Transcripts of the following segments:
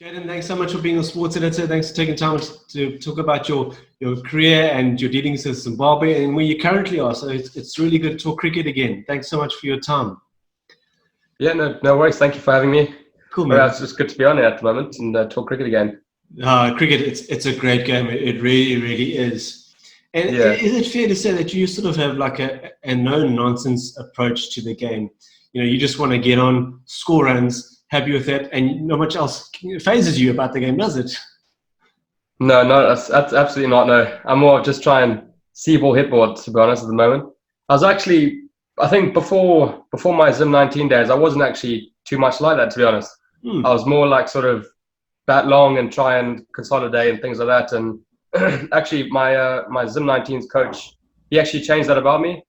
Jayden, thanks so much for being a sports editor. Thanks for taking time to talk about your career and your dealings with Zimbabwe and where you currently are. So it's really good to talk cricket again. Thanks so much for your time. Yeah, no worries. Thank you for having me. Cool, man. It's just good to be on it at the moment and talk cricket again. Cricket, it's a great game. It really, really is. And Yeah. Is it fair to say that you sort of have like a no-nonsense approach to the game? You know, you just want to get on, score runs, happy with that, and not much else phases you about the game, does it? No, that's absolutely not. No, I'm more just try and see ball, hit ball, to be honest, at the moment. I think before my Zim 19 days, I wasn't actually too much like that, to be honest. I was more like sort of bat long and try and consolidate and things like that. And actually, my Zim 19's coach, he actually changed that about me.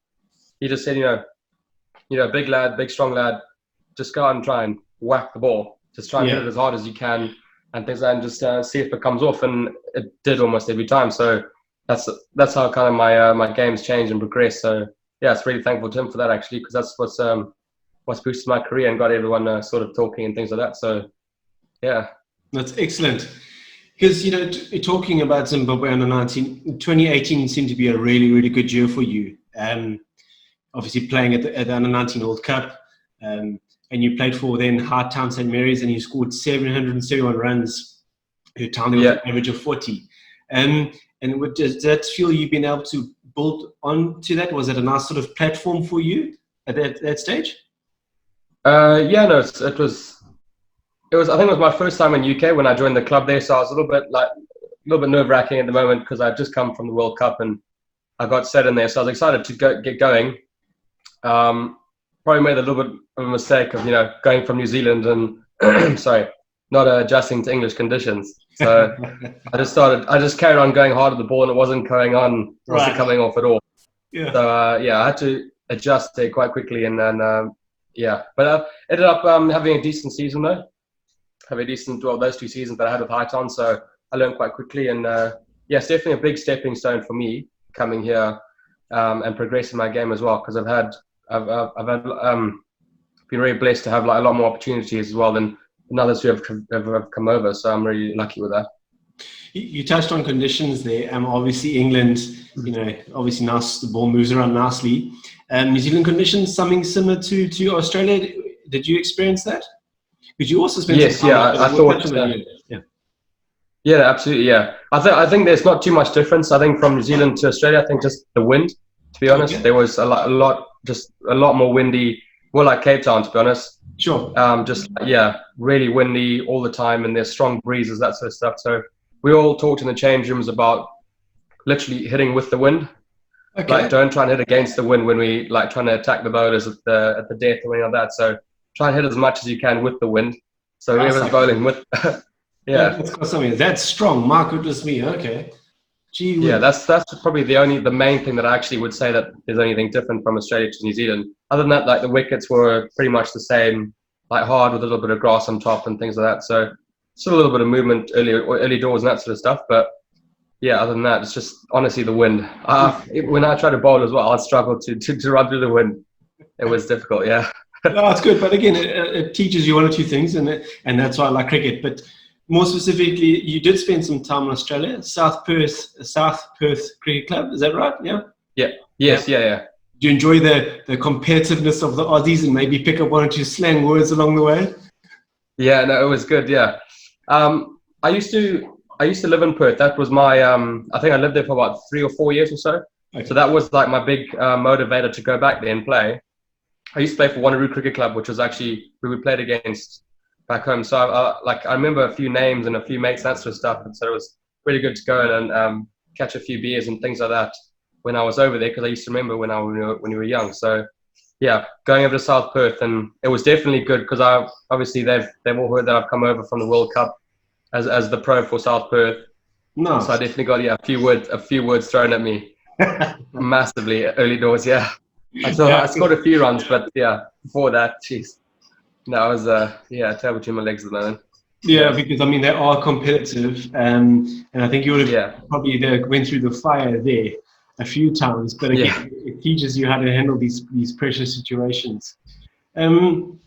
He just said, big lad, big strong lad, just go out and try and whack the ball. Just try and hit it as hard as you can and things like that, and just see if it comes off. And it did almost every time. So that's how kind of my games changed and progressed. So yeah, it's really thankful to him for that, actually, because that's what's boosted my career and got everyone sort of talking and things like that. So yeah, that's excellent. Because, talking about Zimbabwe under 19, 2018 seemed to be a really, really good year for you. Obviously playing at the under 19 World Cup, and you played for then Hard Town St. Mary's, and you scored 771 runs, your time with an average of 40. And does that feel you've been able to build on to that? Was it a nice sort of platform for you at that stage? It was. I think it was my first time in UK when I joined the club there. So I was a little bit nerve-wracking at the moment because I'd just come from the World Cup and I got set in there. So I was excited to get going. Probably made a little bit of a mistake of going from New Zealand and not adjusting to English conditions. So I just carried on going hard at the ball and it wasn't coming coming off at all. Yeah. So I had to adjust there quite quickly and then but I ended up having a decent season though. Those 2 seasons that I had with Hightown, so I learned quite quickly, and it's definitely a big stepping stone for me coming here and progressing my game as well, because I've been very blessed to have like a lot more opportunities as well than others who have come over, so I'm really lucky with that. You touched on conditions there. Obviously England, obviously nice, the ball moves around nicely. New Zealand conditions, something similar to Australia. Did you experience that? Because you also spent some time I thought. Yeah, absolutely. Yeah, I think there's not too much difference. I think from New Zealand to Australia, I think just the wind. To be honest, there was a lot more windy. Well, like Cape Town, to be honest. Sure. Really windy all the time, and there's strong breezes, that sort of stuff. So we all talked in the change rooms about literally hitting with the wind. Okay. Like, don't try and hit against the wind when we like trying to attack the bowlers at the death or anything like that. So try and hit as much as you can with the wind. So whoever's bowling with, that's strong. My goodness me. Okay. Gee. Yeah, that's probably the main thing that I actually would say that there's anything different from Australia to New Zealand. Other than that, like the wickets were pretty much the same, like hard with a little bit of grass on top and things like that. So still a little bit of movement early doors and that sort of stuff. But yeah, other than that, it's just honestly the wind. When I try to bowl as well, I'd struggle to run through the wind. It was difficult. Yeah. No, it's good, but again, it teaches you one or two things, and that's why I like cricket. But more specifically, you did spend some time in Australia, South Perth Cricket Club. Is that right? Yeah. Yeah. Yes. Yeah. Do you enjoy the competitiveness of the Aussies and maybe pick up one or two slang words along the way? Yeah. No, it was good. Yeah. I used to live in Perth. That was my I think I lived there for about 3 or 4 years or so. Okay. So that was like my big motivator to go back there and play. I used to play for Wanneroo Cricket Club, which was actually who we played against back home. So I remember a few names and a few mates, that sort of stuff. And so it was really good to go and catch a few beers and things like that when I was over there, because I used to remember when you were young. So yeah, going over to South Perth, and it was definitely good because obviously they've all heard that I've come over from the World Cup as the pro for South Perth. No. So I definitely got a few words thrown at me massively early doors. Yeah. I scored a few runs, but yeah, before that, jeez. No, I was tail between my legs at the moment. Yeah, because they are competitive, and I think you would have probably went through the fire there a few times. But again, it teaches you how to handle these pressure situations. And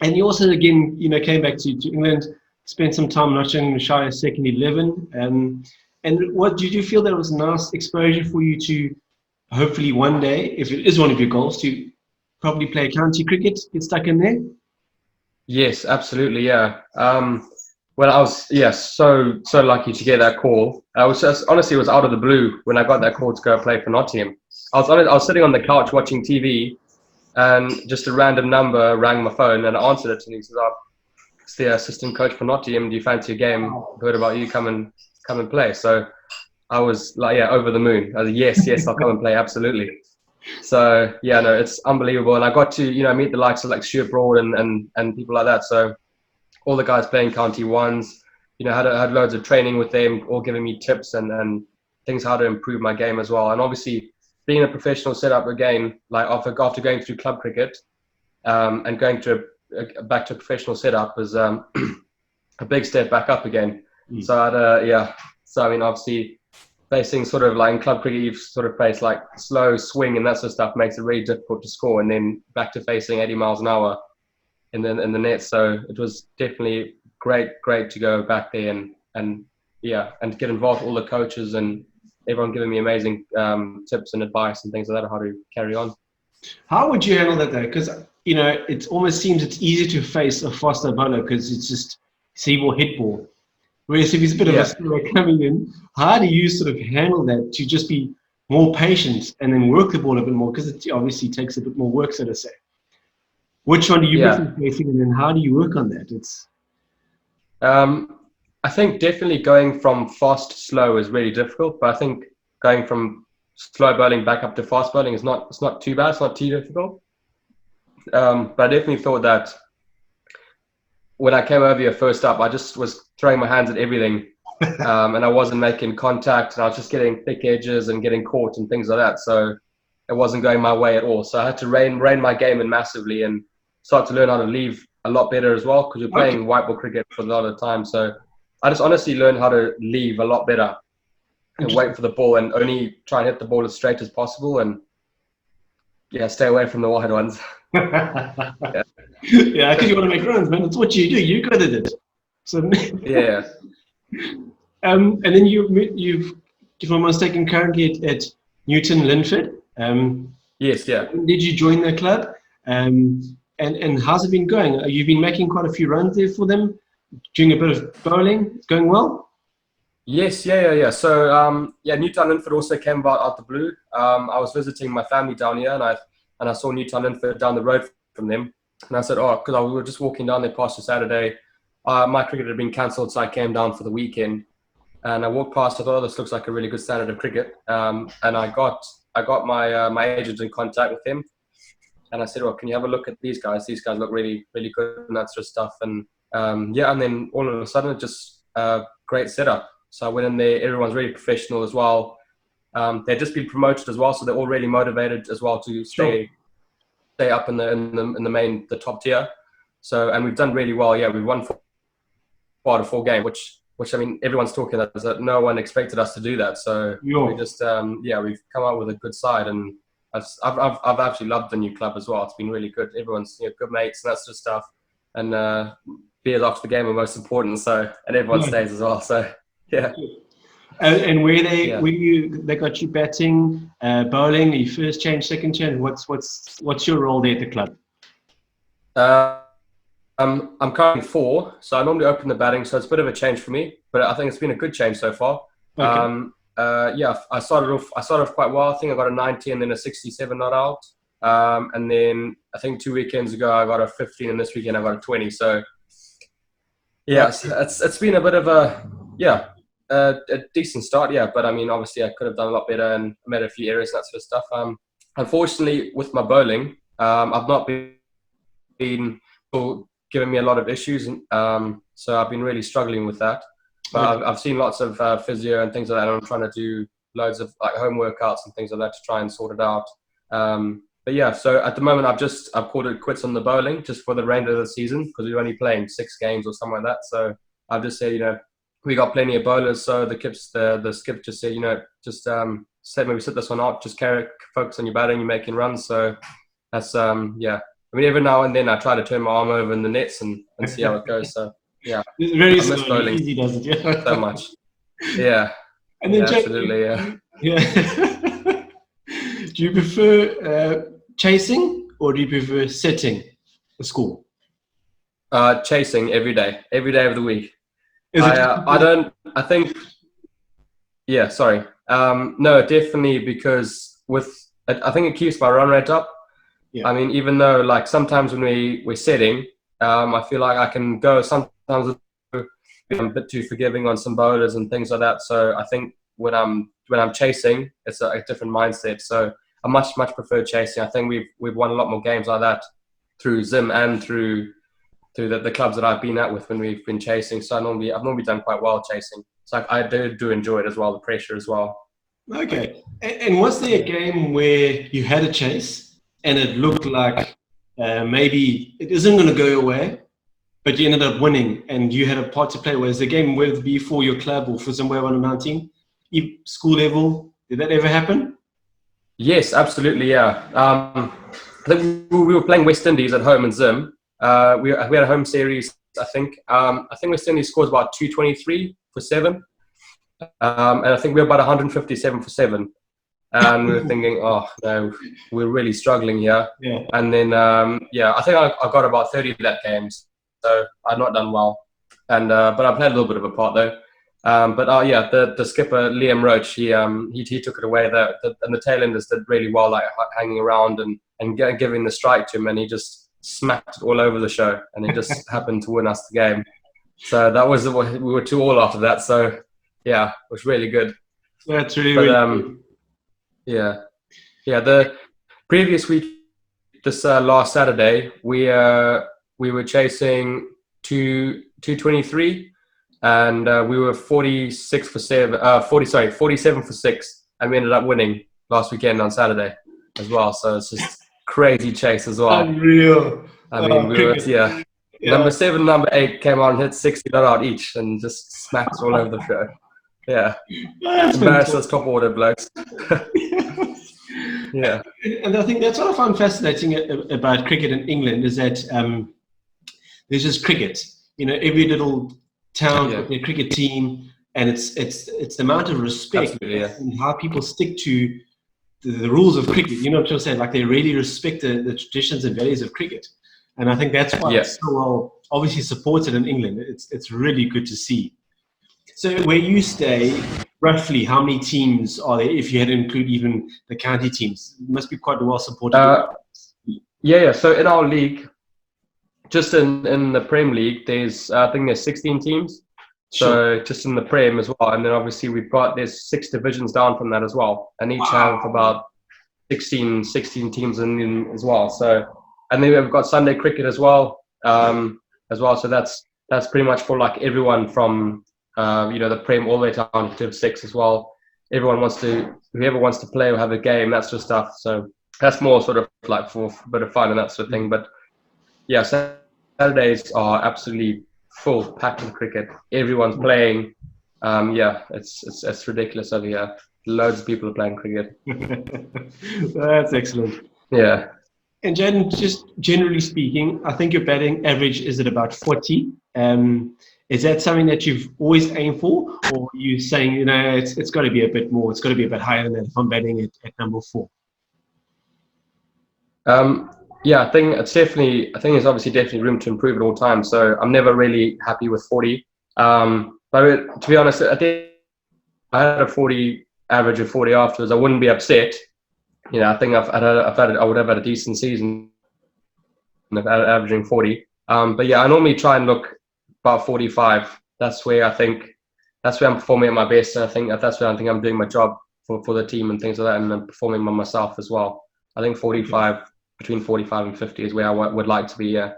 you also again, came back to England, spent some time Nottinghamshire second 11. And what did you feel that was nice exposure for you to hopefully one day, if it is one of your goals, to probably play county cricket, get stuck in there? Yes, absolutely. Yeah. Well, I was so lucky to get that call. I was just honestly it was out of the blue when I got that call to go play for Nottingham. I was sitting on the couch watching TV, and just a random number rang my phone, and I answered it, and he said, "Oh, it's the assistant coach for Nottingham. Do you fancy a game? Heard about you. Come and play." So I was like, yeah, over the moon. I was like, yes, I'll come and play, absolutely. So yeah, no, it's unbelievable, and I got to meet the likes of like Stuart Broad and people like that. So all the guys playing county ones, had loads of training with them, all giving me tips and things how to improve my game as well. And obviously, being a professional setup again, like after going through club cricket and going to back to a professional setup was a big step back up again. So so I mean, obviously, facing sort of like in club cricket, you've sort of faced like slow swing and that sort of stuff makes it really difficult to score, and then back to facing 80 miles an hour in the net. So it was definitely great to go back there and get involved with all the coaches and everyone giving me amazing tips and advice and things like that, how to carry on. How would you handle that though? Because it almost seems it's easy to face a faster bowler because it's just see ball, hit ball. Whereas if he's a bit of a slower coming in, how do you sort of handle that to just be more patient and then work the ball a bit more? Because it obviously takes a bit more work, so to say. Which one do you prefer facing, and then how do you work on that? I think definitely going from fast to slow is really difficult, but I think going from slow bowling back up to fast bowling it's not too bad, it's not too difficult. But I definitely thought that when I came over here first up, I just was throwing my hands at everything, and I wasn't making contact, and I was just getting thick edges and getting caught and things like that. So it wasn't going my way at all. So I had to rein my game in massively and start to learn how to leave a lot better as well, because you're playing white ball cricket for a lot of the time. So I just honestly learned how to leave a lot better and wait for the ball and only try and hit the ball as straight as possible and stay away from the wide ones. Yeah, because you want to make runs, man. It's what you do. You're good at it. So yeah. And then you've, if I'm not mistaken, currently at Newtown Linford. Yes, yeah. Did you join the club? And how's it been going? You've been making quite a few runs there for them, doing a bit of bowling. It's going well? Yes, yeah. So, Newtown Linford also came about out the blue. I was visiting my family down here, and I saw Newtown Linford down the road from them. And I said, because we were just walking down there past a Saturday. My cricket had been cancelled, so I came down for the weekend. And I walked past, I thought, this looks like a really good standard of cricket. And I got my agent in contact with him. And I said, can you have a look at these guys? These guys look really, really good and that sort of stuff. And and then all of a sudden, it just great setup. So I went in there. Everyone's really professional as well. They've just been promoted as well, so they're all really motivated as well to stay up in the top tier. So, and we've done really well. Yeah, we've won 4 out of 4 games, which I mean, everyone's talking about that no one expected us to do that. So we just we've come out with a good side, and I've actually loved the new club as well. It's been really good. Everyone's good mates and that sort of stuff, and beers after the game are most important. So, and everyone stays as well. So yeah. And where they got you batting, bowling? Are you first change, second change? What's your role there at the club? I'm currently 4, so I normally open the batting, so it's a bit of a change for me, but I think it's been a good change so far. Okay. I started off quite well. I think I got a 90 and then a 67 not out, and then I think 2 weekends ago I got a 15, and this weekend I got a 20. So yeah, it's been a bit of a decent start, but I mean, obviously I could have done a lot better and made a few errors and that sort of stuff. Unfortunately, with my bowling, I've not been giving me a lot of issues, so I've been really struggling with that. But I've seen lots of physio and things like that, and I'm trying to do loads of like home workouts and things like that to try and sort it out. But yeah, so at the moment I've called it quits on the bowling just for the remainder of the season, because we're only playing 6 games or something like that. So I've just said, we got plenty of bowlers, so the skip just said, just said maybe sit this one out, just focus on your batting, you're making runs. So that's I mean, every now and then I try to turn my arm over in the nets and see how it goes. So Yeah, It's very I miss slowly, bowling easy does it, yeah. so much. Yeah, And yeah, then, Jake, absolutely. Yeah. yeah. Do you prefer chasing or do you prefer setting the score? Chasing every day of the week. Is it? I don't. I think. Yeah. Sorry. No, definitely because I think it keeps my run rate up. Yeah. I mean, even though like sometimes when we're setting, I feel like I can go sometimes I'm a bit too forgiving on some bowlers and things like that. So I think when I'm chasing, it's a different mindset. So I much prefer chasing. I think we've won a lot more games like that through Zim and through the clubs that I've been at with when we've been chasing. So I've normally done quite well chasing. So I do enjoy it as well, the pressure as well. Okay. And was there a game where you had a chase and it looked like maybe it isn't going to go away, but you ended up winning and you had a part to play? Was the game whether it be for your club or for somewhere on 19, school level? Did that ever happen? Yes, absolutely. Yeah. I think we were playing West Indies at home in Zim. We had a home series. I think West Indies scores about 223 for 7. And I think we were about 157 for 7. And we were thinking, oh no, we're really struggling here. Yeah. And then I think I got about 30 of that games, so I'd not done well. And but I played a little bit of a part though. The skipper Liam Roach, he took it away there, and the tailenders did really well, like hanging around and giving the strike to him, and he just smacked it all over the show, and he just happened to win us the game. So that was we were 2-2 after that. So yeah, it was really good. That's really good. Yeah. The previous week, this last Saturday, we were chasing 223, and we were 47 for 6, and we ended up winning last weekend on Saturday as well. So it's just crazy chase as well. Unreal. I mean, we were number 7, number 8 came out and hit 60 not out each, and just smacked all over the show. Yeah, embarrassed us top order blokes. Yeah, and I think that's what I find fascinating about cricket in England is that there's just cricket. You know, every little town with their cricket team, and it's the amount of respect and how people stick to the rules of cricket. You know what I'm saying? Like they really respect the traditions and values of cricket, and I think that's why it's so well obviously supported in England. It's really good to see. So where you stay, roughly how many teams are there, if you had to include even the county teams? It must be quite well supported. So in our league, just in the Prem League, I think there's 16 teams. So just in the Prem as well. And then obviously there's 6 divisions down from that as well. And each have about 16 teams in as well. So, and then we've got Sunday cricket as well. So that's pretty much for like everyone from the Prem all the way down to Div 6 as well. Whoever wants to play or have a game, that sort of stuff. So that's more sort of like for a bit of fun and that sort of thing. But yeah, Saturdays are absolutely full, packed with cricket. Everyone's playing. It's ridiculous over here. Loads of people are playing cricket. That's excellent. Yeah. And Jayden, just generally speaking, I think your batting average is at about 40. Is that something that you've always aimed for, or are you saying, it's got to be a bit more, it's got to be a bit higher than that if I'm batting at number 4? I think there's obviously definitely room to improve at all times. So I'm never really happy with 40. But to be honest, I think I had a 40 average of 40 afterwards. I wouldn't be upset. I think I would have had a decent season of averaging 40. I normally try and look about 45. That's where I'm performing at my best. And I think that's where I'm doing my job for the team and things like that, and I'm performing by myself as well. I think 45, between 45 and 50 is where I would like to be. Yeah.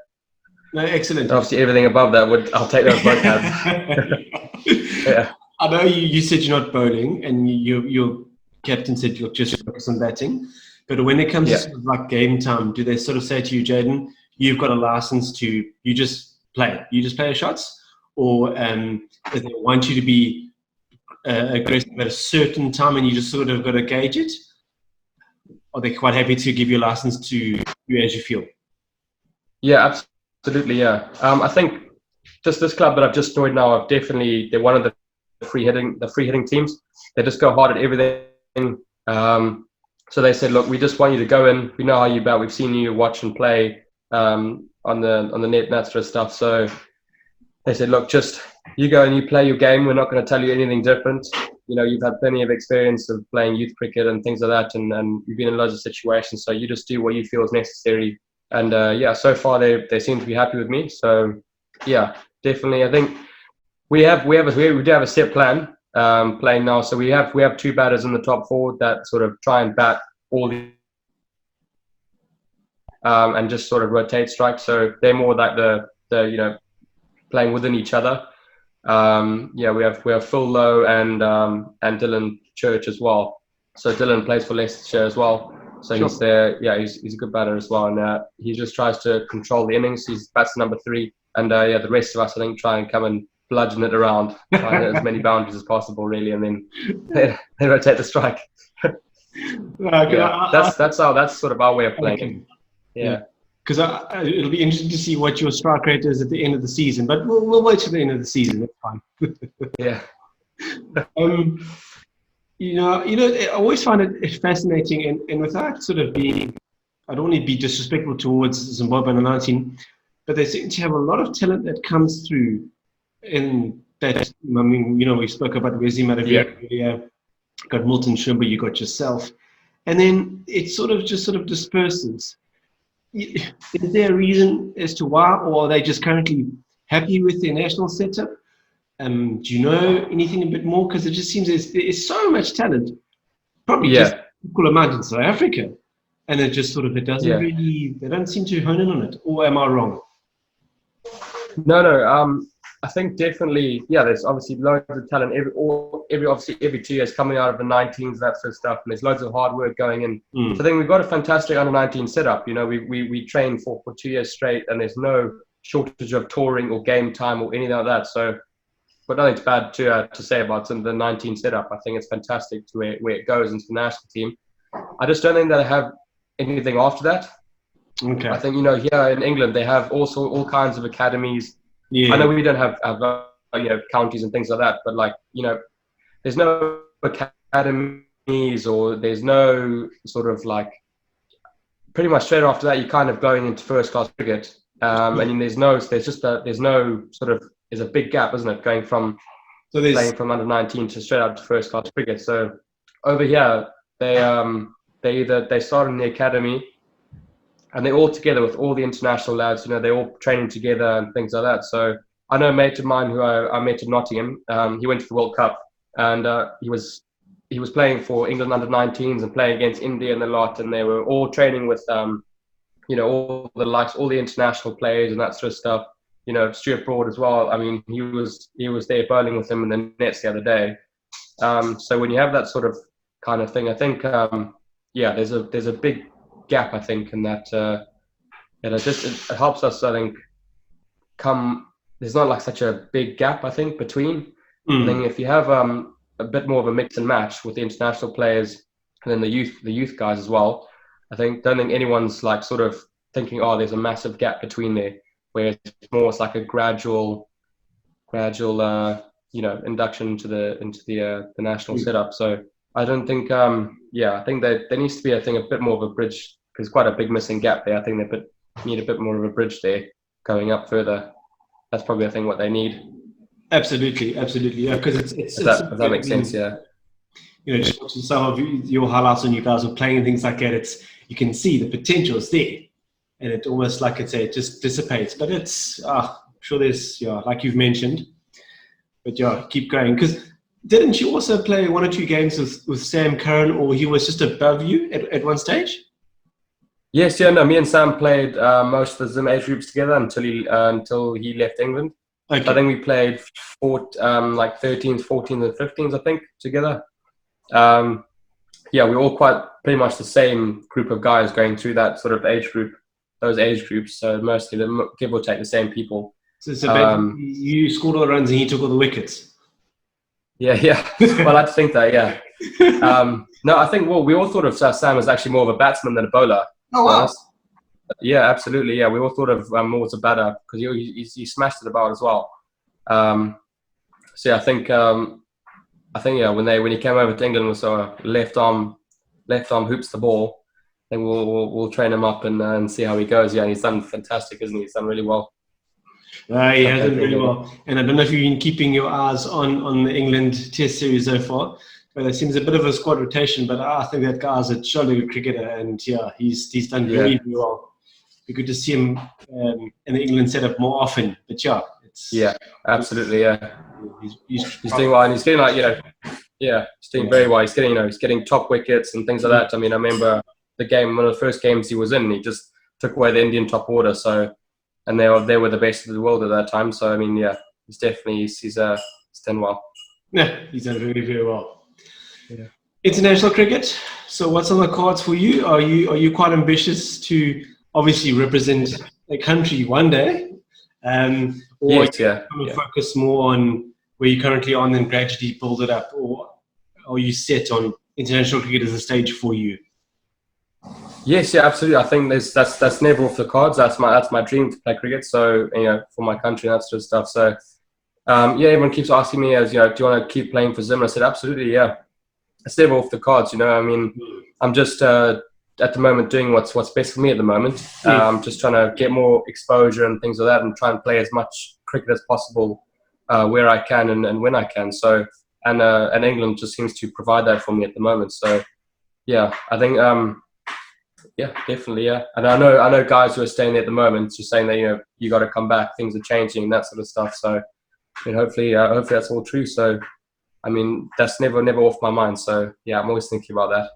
No, excellent. And obviously, everything above that I'll take those both hands. Yeah. I know you said you're not bowling, and your captain said you'll just focus on batting. But when it comes to sort of like game time, do they sort of say to you, Jayden, you've got a license to you just play your shots, or do they want you to be aggressive at a certain time and you just sort of got to gauge it? Are they quite happy to give you a license to do as you feel? Yeah, absolutely. Yeah. I think just this club that I've just joined now, they're one of the free hitting teams. They just go hard at everything. So they said, look, we just want you to go in. We know how you bat. We've seen you watch and play on the net and that sort of stuff. So they said, look, just you go and you play your game. We're not going to tell you anything different. You know, you've had plenty of experience of playing youth cricket and things like that, and you've been in loads of situations. So you just do what you feel is necessary. And yeah, so far they seem to be happy with me. So yeah, definitely. I think we do have a set plan playing now. So we have two batters in the top four that sort of try and bat all the and just sort of rotate strikes. So they're more like the playing within each other. Yeah, we have Phil Lowe and Dylan Church as well. So Dylan plays for Leicestershire as well. So sure. He's there. Yeah, he's a good batter as well, and he just tries to control the innings. He's bats number 3, and yeah, the rest of us I think try and come and bludgeon it around, try and hit as many boundaries as possible, really, and then they rotate the strike. Yeah, that's sort of our way of playing. Okay. Yeah. Because it'll be interesting to see what your strike rate is at the end of the season, but we'll wait till the end of the season. That's fine. Yeah. I always find it fascinating, and without sort of being, I don't want to be disrespectful towards Zimbabwe U19, but they seem to have a lot of talent that comes through. In that, I mean, we spoke about Wesley Madavia earlier. Got Milton Shumba, you got yourself, and then it sort of disperses. Is there a reason as to why, or are they just currently happy with their national setup? Do you know anything a bit more? Because it just seems there's so much talent, probably just equal amount in South Africa, and it just it doesn't really, they don't seem to hone in on it. Or am I wrong? No. I think definitely, there's obviously loads of talent every 2 years coming out of the 19s, that sort of stuff, and there's loads of hard work going in. So I think we've got a fantastic under-19 setup. We train for 2 years straight, and there's no shortage of touring or game time or anything like that. So, but nothing's bad to say about the 19 setup. I think it's fantastic to where it goes into the national team. I just don't think that I have anything after that. Okay. I think here in England they have also all kinds of academies. Yeah. I know we don't have counties and things like that, but there's no academies, or there's no sort of pretty much straight after that you're kind of going into first class cricket, and there's a big gap, isn't it, going from playing from under 19 to straight out to first class cricket. So over here they start in the academy, and they're all together with all the international lads. They're all training together and things like that. So I know a mate of mine who I met in Nottingham. He went to the World Cup, and he was playing for England under-19s and playing against India and a lot. And they were all training with all the international players and that sort of stuff. Stuart Broad as well. I mean, he was there bowling with him in the nets the other day. So when you have that sort of kind of thing, I think there's a big gap, I think, in that it helps us, I think, there's not such a big gap, I think, between. I think if you have a bit more of a mix and match with the international players and then the youth guys as well, don't think anyone's sort of thinking, oh, there's a massive gap between there, where it's more like a gradual induction into the national setup. So I don't think I think that there needs to be, I think, a bit more of a bridge, because quite a big missing gap there. I think they need a bit more of a bridge there going up further. That's probably, I think, what they need. Absolutely, yeah. Because it's if that makes sense, yeah. Just watching some of your highlights when you guys are playing and things like that, you can see the potential is there, and it almost, like I say, it just dissipates. But it's I'm sure there's like you've mentioned, but keep going. Because didn't you also play 1 or 2 games with Sam Curran, or he was just above you at one stage? Yes, me and Sam played most of the Zim age groups together until he left England. Okay. So I think we played 13s, 14s, and 15s, I think, together. We're all pretty much the same group of guys going through that sort of those age groups. So mostly, give or take, the same people. So you scored all the runs and he took all the wickets. Yeah. Well, I'd think that, yeah. No, I think, we all thought of Sam as actually more of a batsman than a bowler. Oh, wow. Yeah, absolutely. Yeah, we all thought of more as a batter because he smashed it about as well. So yeah, I think yeah, when he came over to England with left arm hoops the ball, then we'll train him up and see how he goes. Yeah, and he's done fantastic, isn't he? He's done really well. He has done really well. And I don't know if you've been keeping your eyes on the England Test series so far, but there seems a bit of a squad rotation. But I think that guy's a jolly good cricketer, and yeah, he's done very, very well. Be good to see him in the England setup more often. But yeah, absolutely, yeah. He's doing well, and he's getting he's doing very well. He's getting top wickets and things like that. I mean, I remember one of the first games he was in, he just took away the Indian top order. So, and they were the best of the world at that time. So I mean, yeah, he's done well. Yeah, he's done very, very well. Yeah. International cricket. So what's on the cards for you? Are you quite ambitious to obviously represent a country one day? Or focus more on where you're currently on and gradually build it up? Or are you set on international cricket as a stage for you? Yes, yeah, absolutely. I think that's never off the cards. That's my dream to play cricket. So for my country and that sort of stuff. So everyone keeps asking me, do you want to keep playing for Zim? I said absolutely, yeah. It's never off the cards. I mean, I'm just at the moment doing what's best for me at the moment. Just trying to get more exposure and things like that, and try and play as much cricket as possible where I can and when I can. So and England just seems to provide that for me at the moment. So yeah, I think definitely, yeah. And I know guys who are staying there at the moment just saying that you got to come back, things are changing and that sort of stuff. So hopefully that's all true. So I mean, that's never off my mind. So yeah, I'm always thinking about that.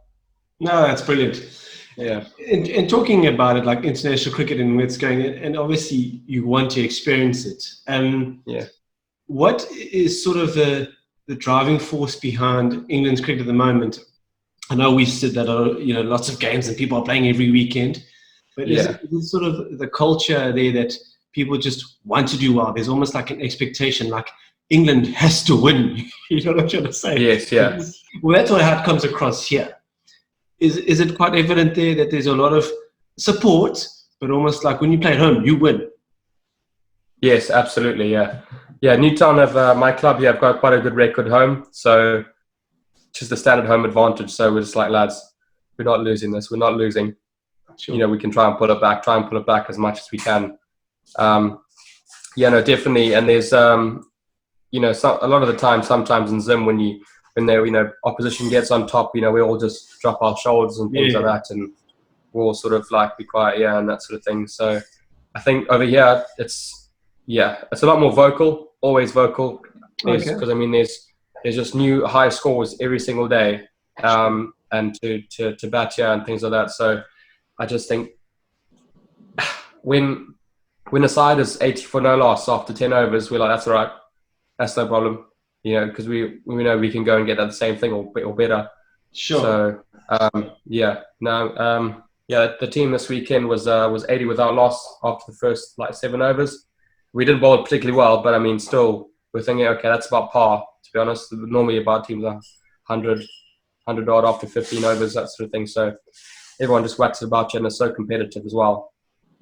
No, that's brilliant. Yeah. And talking about it, like international cricket and where it's going, and obviously you want to experience it. What is sort of the driving force behind England's cricket at the moment? I know we've said that lots of games and people are playing every weekend, but is it sort of the culture there that people just want to do well? There's almost like an expectation, like England has to win. You know what I'm trying to say? Yes, yeah. Well, that's how it comes across here. Is it quite evident there that there's a lot of support, but almost like when you play at home, you win? Yes, absolutely, yeah. Yeah, Newtown my club here, I've got quite a good record home, so just the standard home advantage. So we're just like, lads, we're not losing this. We're not losing. Sure. We can try and pull it back as much as we can. Definitely. And there's a lot of the time, sometimes in Zim, when opposition gets on top, we all just drop our shoulders and things like that, and we'll all sort of like be quiet, and that sort of thing. So I think over here it's a lot more vocal, always vocal, because I mean there's just new high scores every single day, and to bat here and things like that. So I just think when a side is 80 for no loss after 10 overs, we're like, that's all right, that's no problem. Because we know we can go and get that the same thing or better. Sure. So the team this weekend was 80 without loss after the first 7 overs. We didn't bowl it particularly well, but I mean, still we're thinking, okay, that's about par. To be honest, normally about teams are 100 odd after 15 overs, that sort of thing. So everyone just whacks about you, and it's so competitive as well.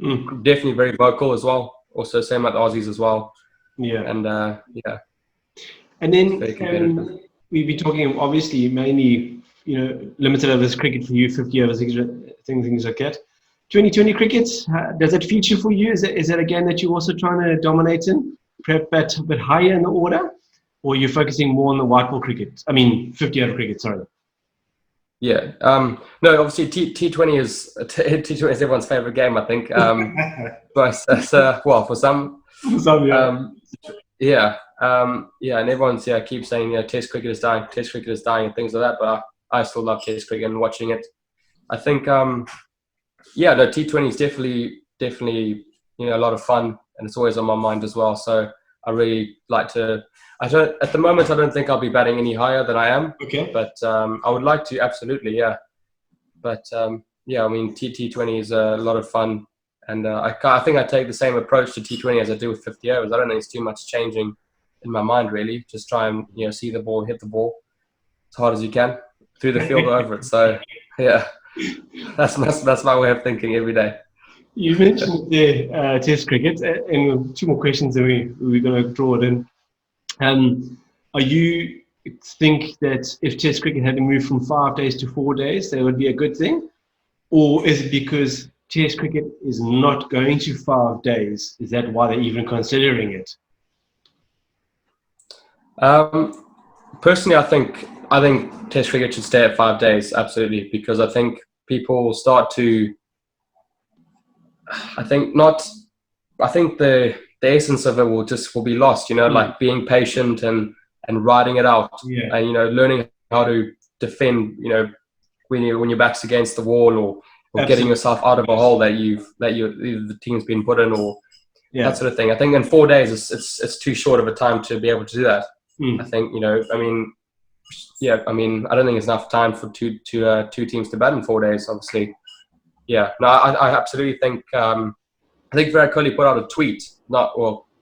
Definitely very vocal as well. Also, same like the Aussies as well. Yeah. And And then we've been talking, obviously, mainly, limited overs cricket for you, 50 overs, things like that. 2020 cricket, does it feature for you? Is that a game that you're also trying to dominate in, perhaps a bit higher in the order? Or you're focusing more on the white ball cricket? I mean, 50 over cricket, sorry. Yeah. No, obviously T20 is everyone's favorite game, I think. But for some. And everyone's keeps saying Test cricket is dying, and things like that. But I still love Test cricket and watching it. I think T20 is definitely a lot of fun, and it's always on my mind as well. So I really like to. At the moment I don't think I'll be batting any higher than I am. Okay. But I would like to, absolutely, yeah. But I mean T20 is a lot of fun. And I think I take the same approach to T20 as I do with 50 overs. I don't think there's too much changing in my mind, really. Just try and see the ball, hit the ball as hard as you can through the field or over it. So yeah, that's my way of thinking every day. You mentioned the Test cricket, and two more questions, and we're going to draw it in. Are you think that if Test cricket had to move from 5 days to 4 days, that would be a good thing? Or is it because Test cricket is not going to 5 days? Is that why they're even considering it? Personally, I think Test cricket should stay at 5 days, absolutely, because I think people start to. I think the essence of it will be lost. Like being patient and riding it out, and learning how to defend. When your back's against the wall, or getting yourself out of a hole that the team's been put in, or that sort of thing. I think in 4 days it's too short of a time to be able to do that. I think I don't think it's enough time for two teams to bat in 4 days. Obviously, I absolutely think. I think Virat Kohli put out a tweet,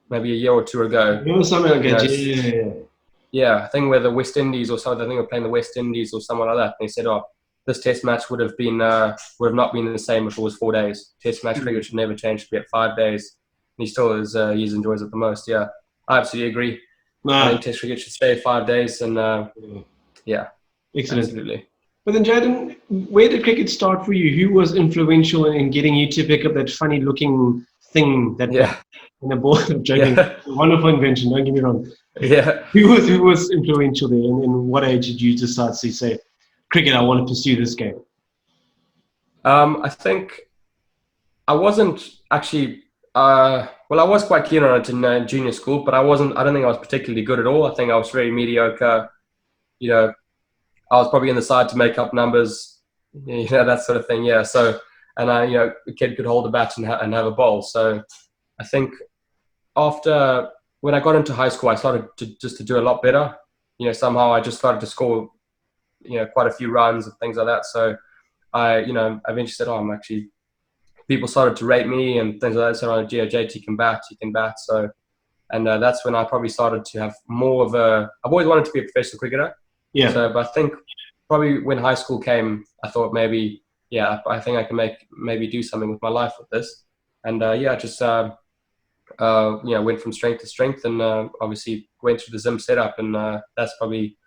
maybe a year or two ago. Something like that. Yeah, I think where the West Indies or something. I think we're playing the West Indies or someone like that. And they said, this Test match would have not been the same if it was 4 days. Test match cricket should never change to be at 5 days. And he still enjoys it the most. Yeah, I absolutely agree. I think Test cricket should stay 5 days, and excellent. Absolutely. But then, Jayden, where did cricket start for you? Who was influential in getting you to pick up that funny-looking thing that in a ball? I'm joking. Wonderful invention. Don't get me wrong. Yeah. Who was influential there, and what age did you decide to say, cricket, I want to pursue this game? I think I wasn't actually. I was quite keen on it in junior school, but I don't think I was particularly good at all. I think I was very mediocre. I was probably on the side to make up numbers, that sort of thing. Yeah. So, and a kid could hold a bat and have a bowl. So, I think after when I got into high school, I started to do a lot better. Somehow I just started to score, quite a few runs and things like that. So, I eventually said, I'm actually. People started to rate me and things like that. So, JT can bat, he can bat. So, and that's when I probably started to have more of a. I've always wanted to be a professional cricketer. Yeah. So, but I think probably when high school came, I thought maybe, I think I can maybe do something with my life with this. And just went from strength to strength, and obviously went through the Zim setup, and that's probably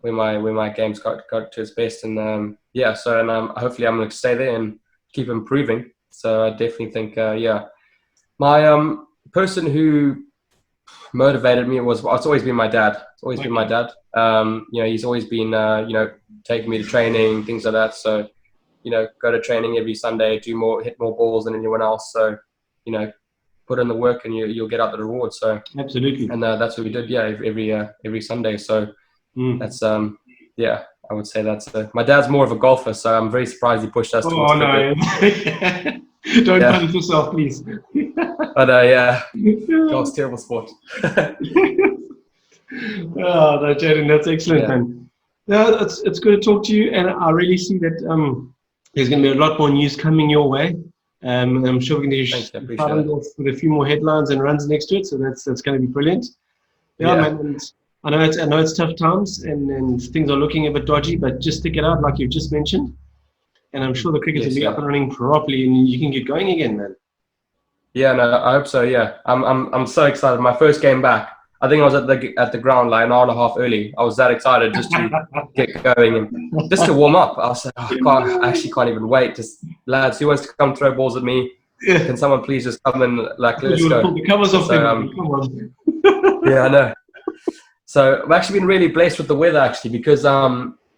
where my games got to its best. And so hopefully I'm going to stay there and keep improving. So I definitely think my person who motivated me it's always been my dad. It's always been my dad. He's always been taking me to training, things like that. So go to training every Sunday, hit more balls than anyone else. So put in the work and you'll get out the reward. So absolutely. And that's what we did. Every Sunday. So that's I would say that's my dad's more of a golfer, so I'm very surprised he pushed us towards cricket. Don't punish yourself, please. But golf's terrible sport. No, Jayden, that's excellent, man. No, it's good to talk to you, and I really see that there's going to be a lot more news coming your way. I'm sure we're going to start off with a few more headlines and runs next to it, so that's going to be brilliant. Man. And I know it's tough times, and things are looking a bit dodgy, but just stick it out like you've just mentioned. And I'm sure the crickets will be up and running properly, and you can get going again, man. Yeah, no, I hope so. Yeah, I'm so excited. My first game back, I think I was at the ground like an hour and a half early. I was that excited just to get going and just to warm up. I was like, I actually can't even wait. Just lads, who wants to come throw balls at me? Yeah. Can someone please just come and let's go? Pull the covers off them. Come on. Yeah, I know. So I've actually been really blessed with the weather actually, because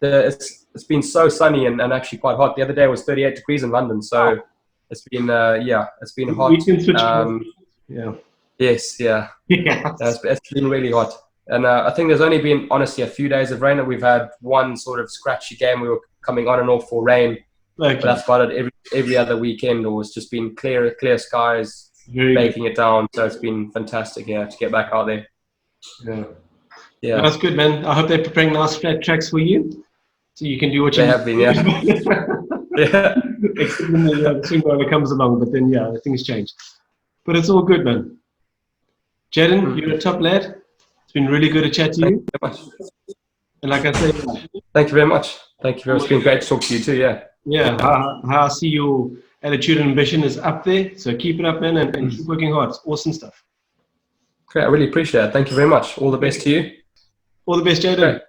it's been so sunny and actually quite hot. The other day it was 38 degrees in London, so it's been it's been hot. Yes, yeah. It's been really hot, and I think there's only been honestly a few days of rain, and we've had one sort of scratchy game. We were coming on and off for rain, but that's about it. Every other weekend, or it's just been clear skies, baking it down. So it's been fantastic, to get back out there. Yeah, that's good, man. I hope they're preparing nice flat tracks for you, so you can do what you have been. Yeah, yeah. Except when the swing driver comes along, but then things change. But it's all good, man. Jayden, you're a top lad. It's been really good to chat to you. Thank you very much. And like I say, thank you very much. Thank you very much. It's been great to talk to you too. Yeah. Yeah. How I see your attitude and ambition is up there. So keep it up, man, and keep working hard. It's awesome stuff. Great, I really appreciate it. Thank you very much. All the best to you. All the best, Jayden. Great.